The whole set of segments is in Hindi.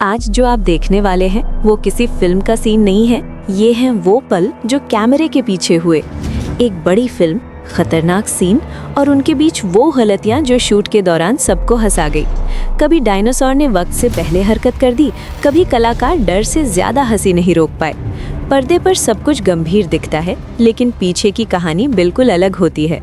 आज जो आप देखने वाले हैं वो किसी फिल्म का सीन नहीं है। ये हैं वो पल जो कैमरे के पीछे हुए। एक बड़ी फिल्म, खतरनाक सीन और उनके बीच वो गलतियां जो शूट के दौरान सबको हंसा गई। कभी डायनासोर ने वक्त से पहले हरकत कर दी, कभी कलाकार डर से ज्यादा हंसी नहीं रोक पाए। पर्दे पर सब कुछ गंभीर दिखता है, लेकिन पीछे की कहानी बिल्कुल अलग होती है।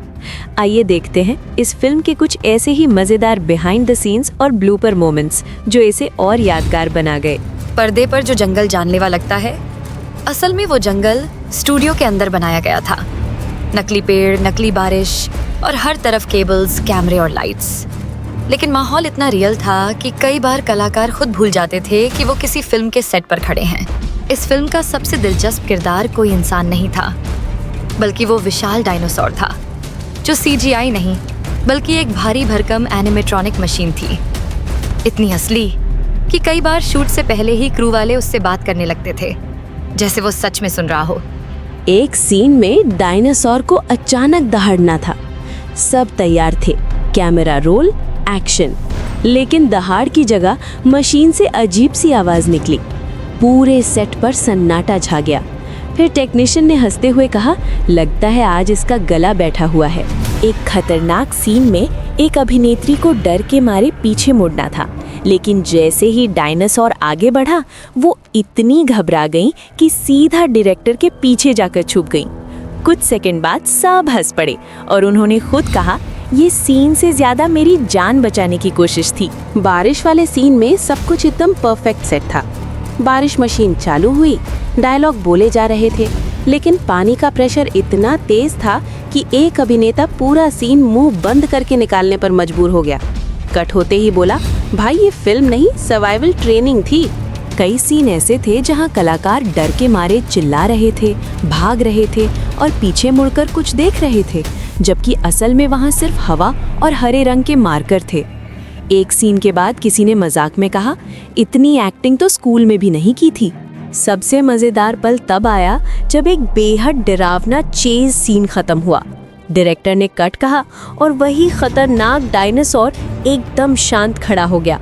आइए देखते हैं इस फिल्म के कुछ ऐसे ही मजेदार बिहाइंड द सीन्स और ब्लूपर मोमेंट्स जो इसे और यादगार बना गए। पर्दे पर जो जंगल जानलेवा लगता है, असल में वो जंगल स्टूडियो के अंदर बनाया गया था। नकली पेड़, नकली बारिश और हर तरफ केबल्स, कैमरे और लाइट्स। लेकिन माहौल इतना रियल था कि कई बार कलाकार खुद भूल जाते थे कि वो किसी फिल्म के सेट पर खड़े हैं। इस फिल्म का सबसे दिलचस्प किरदार कोई इंसान नहीं था, बल्कि वो विशाल डायनासोर था, जो CGI नहीं बल्कि एक भारी भरकम एनिमेट्रॉनिक मशीन थी। इतनी असली कि कई बार शूट से पहले ही क्रू वाले उससे बात करने लगते थे, जैसे वो सच में सुन रहा हो। एक सीन में डायनासोर को अचानक दहाड़ना था। सब तैयार थे, कैमरा रोल, एक्शन। लेकिन दहाड़ की जगह मशीन से अजीब सी आवाज निकली। पूरे सेट पर सन्नाटा छा गया। फिर टेक्नीशियन ने हंसते हुए कहा, लगता है आज इसका गला बैठा हुआ है। एक खतरनाक सीन में एक अभिनेत्री को डर के मारे पीछे मुड़ना था, लेकिन जैसे ही डायनासोर आगे बढ़ा, वो इतनी घबरा गई कि सीधा डायरेक्टर के पीछे जाकर छुप गई। कुछ सेकंड बाद सब हंस पड़े और उन्होंने खुद कहा, ये सीन से ज्यादा मेरी जान बचाने की कोशिश थी। बारिश वाले सीन में सब कुछ एकदम परफेक्ट सेट था। बारिश मशीन चालू हुई, डायलॉग बोले जा रहे थे, लेकिन पानी का प्रेशर इतना तेज था कि एक अभिनेता पूरा सीन मुंह बंद करके निकालने पर मजबूर हो गया। कट होते ही बोला, भाई ये फिल्म नहीं, सर्वाइवल ट्रेनिंग थी। कई सीन ऐसे थे जहां कलाकार डर के मारे चिल्ला रहे थे, भाग रहे थे और पीछे मुड़कर कुछ देख रहे थे, जबकि असल में वहां सिर्फ हवा और हरे रंग के मार्कर थे। एक सीन के बाद किसी ने मजाक में कहा, इतनी एक्टिंग तो स्कूल में भी नहीं की थी। सबसे मजेदार पल तब आया जब एक बेहद डरावना चेज सीन खत्म हुआ। डायरेक्टर ने कट कहा और वही खतरनाक डायनासोर एकदम शांत खड़ा हो गया।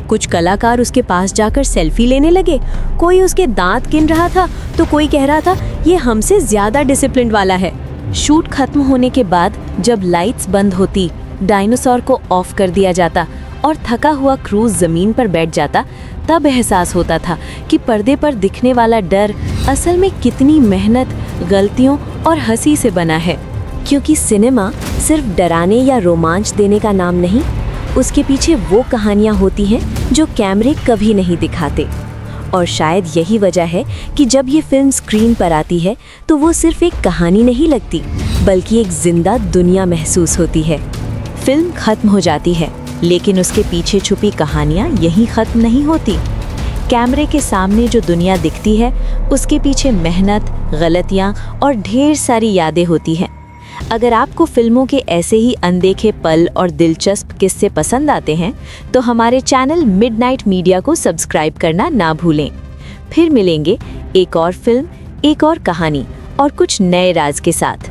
कुछ कलाकार उसके पास जाकर सेल्फी लेने लगे। कोई उसके दांत गिन रहा था तो कोई कह रहा था, ये हमसे ज्यादा डिसिप्लिन वाला है। शूट खत्म होने के बाद जब लाइट्स बंद होती, डायनासोर को ऑफ कर दिया जाता और थका हुआ क्रू जमीन पर बैठ जाता, तब एहसास होता था कि पर्दे पर दिखने वाला डर असल में कितनी मेहनत, गलतियों और हंसी से बना है। क्योंकि सिनेमा सिर्फ डराने या रोमांच देने का नाम नहीं, उसके पीछे वो कहानियां होती हैं जो कैमरे कभी नहीं दिखाते। और शायद यही वजह है कि जब ये फिल्म स्क्रीन पर आती है तो वो सिर्फ एक कहानी नहीं लगती, बल्कि एक जिंदा दुनिया महसूस होती है। फिल्म खत्म हो जाती है, लेकिन उसके पीछे छुपी कहानियां यहीं खत्म नहीं होती। कैमरे के सामने जो दुनिया दिखती है, उसके पीछे मेहनत, गलतियां और ढेर सारी यादें होती हैं। अगर आपको फिल्मों के ऐसे ही अनदेखे पल और दिलचस्प किस्से पसंद आते हैं, तो हमारे चैनल मिडनाइट मीडिया को सब्सक्राइब करना ना भूलें। फिर मिलेंगे एक और फिल्म, एक और कहानी और कुछ नए राज के साथ।